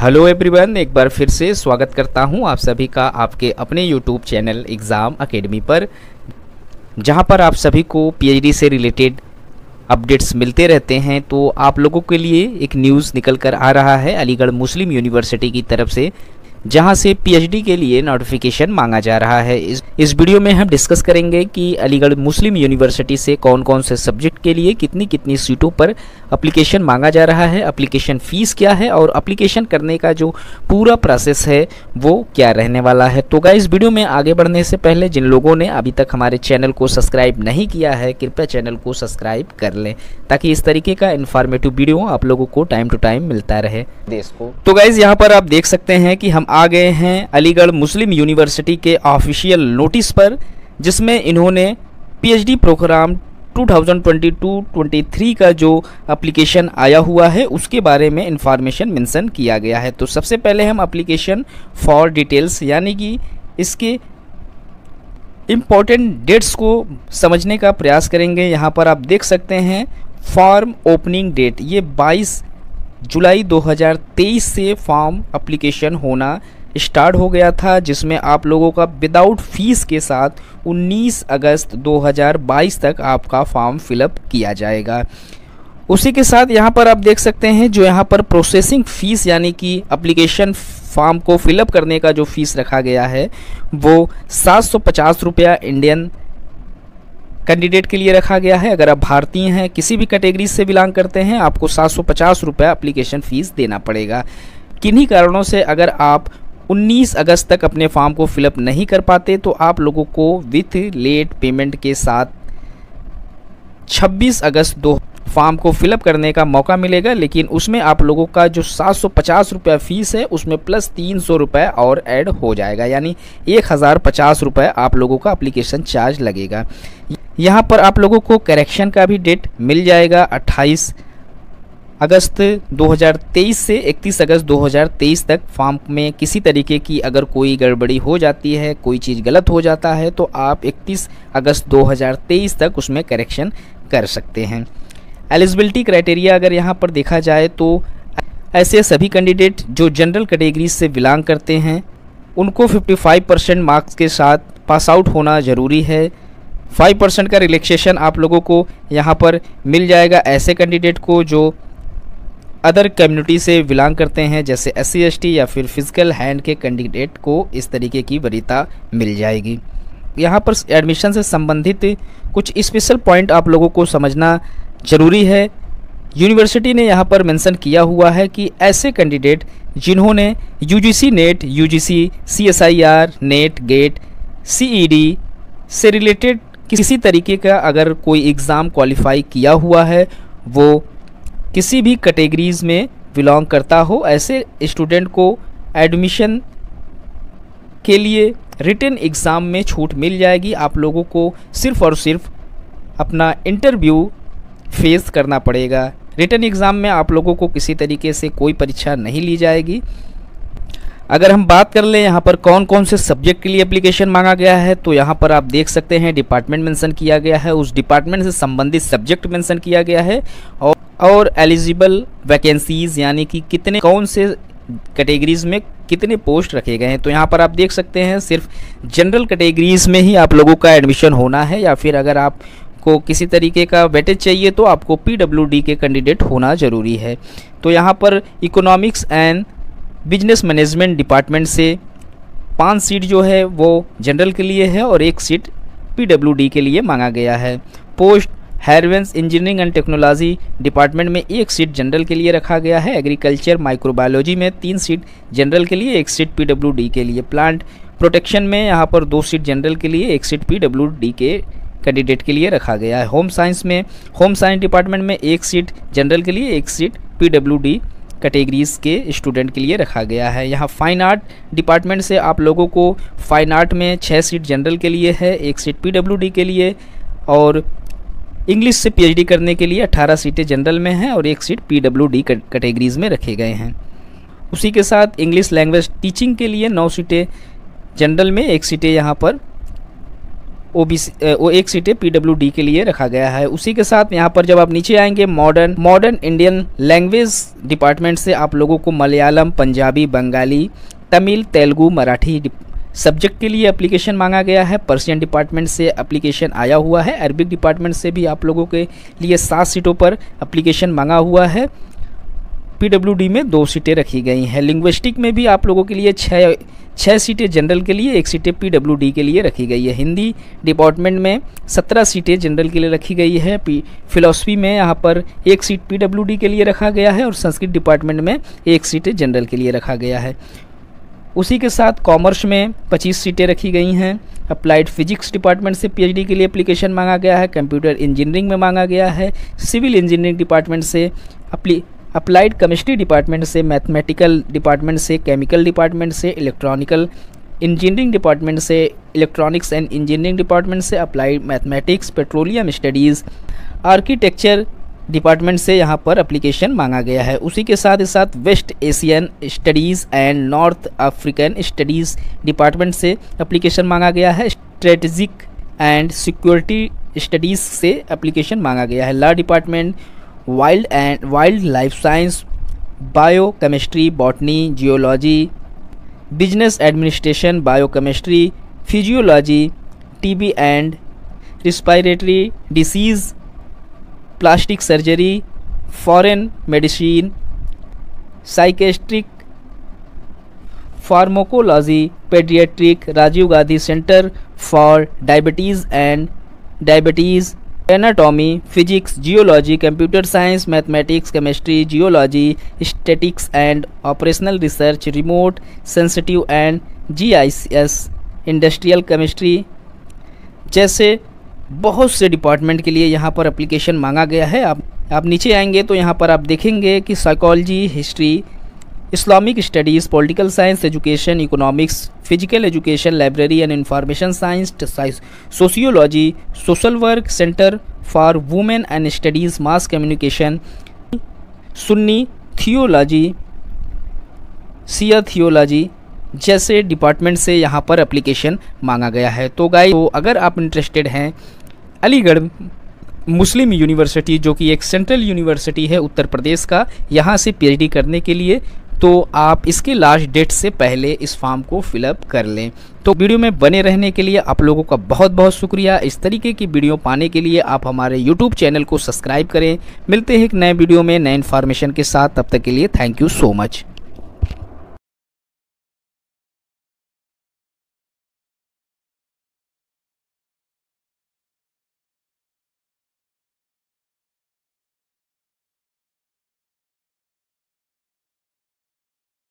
Hello everyone, एक बार फिर से स्वागत करता हूं आप सभी का आपके अपने यूट्यूब चैनल एग्ज़ाम एकेडमी पर, जहां पर आप सभी को पीएचडी से रिलेटेड अपडेट्स मिलते रहते हैं। तो आप लोगों के लिए एक न्यूज़ निकल कर आ रहा है अलीगढ़ मुस्लिम यूनिवर्सिटी की तरफ से, जहां से पीएचडी के लिए नोटिफिकेशन मांगा जा रहा है। इस वीडियो में हम डिस्कस करेंगे कि अलीगढ़ मुस्लिम यूनिवर्सिटी से कौन कौन से सब्जेक्ट के लिए कितनी कितनी सीटों पर एप्लीकेशन मांगा जा रहा है, एप्लीकेशन फ़ीस क्या है और एप्लीकेशन करने का जो पूरा प्रोसेस है वो क्या रहने वाला है। तो गाइस, वीडियो में आगे बढ़ने से पहले जिन लोगों ने अभी तक हमारे चैनल को सब्सक्राइब नहीं किया है, कृपया चैनल को सब्सक्राइब कर लें ताकि इस तरीके का इन्फॉर्मेटिव वीडियो आप लोगों को टाइम टू टाइम मिलता रहे देश को। तो गाइस, यहाँ पर आप देख सकते हैं कि हम आ गए हैं अलीगढ़ मुस्लिम यूनिवर्सिटी के ऑफिशियल नोटिस पर, जिसमें इन्होंने पीएचडी प्रोग्राम 2022-23 का जो एप्लीकेशन आया हुआ है उसके बारे में इंफॉर्मेशन मेंशन किया गया है। तो सबसे पहले हम एप्लीकेशन फॉर डिटेल्स यानी कि इसके इम्पोर्टेंट डेट्स को समझने का प्रयास करेंगे। यहाँ पर आप देख सकते हैं फॉर्म ओपनिंग डेट, ये 22 जुलाई 2023 से फॉर्म एप्लीकेशन होना स्टार्ट हो गया था, जिसमें आप लोगों का विदाउट फीस के साथ 19 अगस्त 2022 तक आपका फॉर्म फिलअप किया जाएगा। उसी के साथ यहाँ पर आप देख सकते हैं जो यहाँ पर प्रोसेसिंग फ़ीस यानी कि एप्लीकेशन फॉर्म को फिलअप करने का जो फ़ीस रखा गया है वो 750 रुपया इंडियन कैंडिडेट के लिए रखा गया है। अगर आप भारतीय हैं, किसी भी कैटेगरी से बिलोंग करते हैं, आपको 750 रुपया एप्लीकेशन फ़ीस देना पड़ेगा। किन्हीं कारणों से अगर आप 19 अगस्त तक अपने फॉर्म को फिलअप नहीं कर पाते तो आप लोगों को विथ लेट पेमेंट के साथ 26 अगस्त दो फॉर्म को फिलअप करने का मौका मिलेगा, लेकिन उसमें आप लोगों का जो 750 रुपया फ़ीस है उसमें प्लस 300 रुपये और ऐड हो जाएगा, यानी 1050 रुपये आप लोगों का एप्लीकेशन चार्ज लगेगा। यहाँ पर आप लोगों को करेक्शन का भी डेट मिल जाएगा 28 अगस्त 2023 से 31 अगस्त 2023 तक। फॉर्म में किसी तरीके की अगर कोई गड़बड़ी हो जाती है, कोई चीज़ गलत हो जाता है तो आप 31 अगस्त 2023 तक उसमें करेक्शन कर सकते हैं। एलिजिबिलिटी क्राइटेरिया अगर यहाँ पर देखा जाए तो ऐसे सभी कैंडिडेट जो जनरल कैटेगरी से बिलोंग करते हैं उनको 55% मार्क्स के साथ पास आउट होना ज़रूरी है। 5% का रिलैक्सेशन आप लोगों को यहाँ पर मिल जाएगा ऐसे कैंडिडेट को जो अदर कम्युनिटी से बिलोंग करते हैं, जैसे SC ST या फिर फिजिकल हैंड के कैंडिडेट को इस तरीके की वरीयता मिल जाएगी। यहाँ पर एडमिशन से संबंधित कुछ स्पेशल पॉइंट आप लोगों को समझना ज़रूरी है। यूनिवर्सिटी ने यहाँ पर मेंशन किया हुआ है कि ऐसे कैंडिडेट जिन्होंने UGC net, UGC CSIR net, gate, CED से रिलेटेड किसी तरीके का अगर कोई एग्ज़ाम क्वालिफाई किया हुआ है, वो किसी भी कैटेगरीज़ में बिलोंग करता हो, ऐसे स्टूडेंट को एडमिशन के लिए रिटन एग्ज़ाम में छूट मिल जाएगी। आप लोगों को सिर्फ़ और सिर्फ अपना इंटरव्यू फेस करना पड़ेगा। रिटन एग्ज़ाम में आप लोगों को किसी तरीके से कोई परीक्षा नहीं ली जाएगी। अगर हम बात कर लें यहाँ पर कौन कौन से सब्जेक्ट के लिए एप्लीकेशन मांगा गया है, तो यहाँ पर आप देख सकते हैं डिपार्टमेंट मेंशन किया गया है, उस डिपार्टमेंट से संबंधित सब्जेक्ट मेंशन किया गया है और एलिजिबल वैकेंसीज़ यानी कि कितने कौन से कैटेगरीज़ में कितने पोस्ट रखे गए हैं। तो यहाँ पर आप देख सकते हैं सिर्फ जनरल कैटेगरीज़ में ही आप लोगों का एडमिशन होना है, या फिर अगर आपको किसी तरीके का वेटेज चाहिए तो आपको PWD के कैंडिडेट होना ज़रूरी है। तो यहाँ पर economics and business management department से 5 सीट जो है वो जनरल के लिए है और 1 सीट PWD के लिए मांगा गया है। पोस्ट हेरवेंस इंजीनियरिंग एंड टेक्नोलॉजी डिपार्टमेंट में 1 सीट जनरल के लिए रखा गया है। एग्रीकल्चर माइक्रोबायोलॉजी में 3 सीट जनरल के लिए, 1 सीट PWD के लिए। प्लांट प्रोटेक्शन में यहाँ पर 2 सीट जनरल के लिए, 1 सीट PWD के कैंडिडेट के लिए रखा गया है। होम साइंस में होम साइंस डिपार्टमेंट में 1 सीट जनरल के लिए, 1 सीट PWD कैटेगरीज़ के स्टूडेंट के लिए रखा गया है। यहाँ फाइन आर्ट डिपार्टमेंट से आप लोगों को फाइन आर्ट में 6 सीट जनरल के लिए है, 1 सीट PWD के लिए, और इंग्लिश से PhD करने के लिए 18 सीटें जनरल में हैं और 1 सीट PWD कैटेगरीज़ में रखे गए हैं। उसी के साथ इंग्लिश लैंग्वेज टीचिंग के लिए 9 सीटें जनरल में, 1 सीटें यहाँ पर एक सीटें PWD के लिए रखा गया है। उसी के साथ यहाँ पर जब आप नीचे आएंगे मॉडर्न इंडियन लैंग्वेज डिपार्टमेंट से आप लोगों को मलयालम, पंजाबी, बंगाली, तमिल, तेलुगु, मराठी सब्जेक्ट के लिए एप्लीकेशन मांगा गया है। पर्शियन डिपार्टमेंट से एप्लीकेशन आया हुआ है। अरबिक डिपार्टमेंट से भी आप लोगों के लिए 7 सीटों पर एप्लीकेशन मांगा हुआ है। PWD में 2 सीटें रखी गई हैं। लिंग्विस्टिक में भी आप लोगों के लिए 6 सीटें जनरल के लिए, 1 सीटें PWD के लिए रखी गई है। हिंदी डिपार्टमेंट में 17 सीटें जनरल के लिए रखी गई है। फिलॉसफी में यहाँ पर 1 सीट PWD के लिए रखा गया है और संस्कृत डिपार्टमेंट में 1 सीटें जनरल के लिए रखा गया है। उसी के साथ कॉमर्स में 25 सीटें रखी गई हैं। अप्लाइड फिजिक्स डिपार्टमेंट से PhD के लिए एप्लीकेशन मांगा गया है। कंप्यूटर इंजीनियरिंग में मांगा गया है। सिविल इंजीनियरिंग डिपार्टमेंट से, अप्लाइड केमिस्ट्री डिपार्टमेंट से, मैथमेटिकल डिपार्टमेंट से, केमिकल डिपार्टमेंट से, इलेक्ट्रॉनिकल इंजीनियरिंग डिपार्टमेंट से, इलेक्ट्रॉनिक्स एंड इंजीनियरिंग डिपार्टमेंट से, applied mathematics, petroleum studies, architecture department से यहाँ पर एप्लीकेशन मांगा गया है। उसी के साथ ही साथ West Asian studies and North African studies department से एप्लीकेशन मांगा गया है। स्ट्रेटजिक एंड सिक्योरिटी स्टडीज़ से एप्लीकेशन मांगा गया है। Law department, wild life science, bio chemistry, botany, geology, business administration, biochemistry, physiology, TB and respiratory disease, plastic surgery, foreign medicine, psychiatric, pharmacology, paediatric, Rajiv Gandhi centre for diabetes, anatomy, physics, geology, computer science, mathematics, chemistry, geology, statics and operational research, remote sensitive and GIS, industrial chemistry जैसे बहुत से department के लिए यहाँ पर application मांगा गया है। आप नीचे आएंगे तो यहाँ पर आप देखेंगे कि psychology, history, Islamic studies, political science, education, economics, physical education, library and information science, sociology, social work, centre for women and studies, mass communication, Sunni theology, Shia theology जैसे डिपार्टमेंट से यहाँ पर एप्लीकेशन मांगा गया है। तो गाइस, तो अगर आप इंटरेस्टेड हैं अलीगढ़ मुस्लिम यूनिवर्सिटी, जो कि एक सेंट्रल यूनिवर्सिटी है उत्तर प्रदेश का, यहाँ से PhD करने के लिए, तो आप इसके लास्ट डेट से पहले इस फॉर्म को फिलअप कर लें। तो वीडियो में बने रहने के लिए आप लोगों का बहुत बहुत शुक्रिया। इस तरीके की वीडियो पाने के लिए आप हमारे YouTube चैनल को सब्सक्राइब करें। मिलते हैं एक नए वीडियो में नए इन्फॉर्मेशन के साथ। तब तक के लिए थैंक यू सो मच।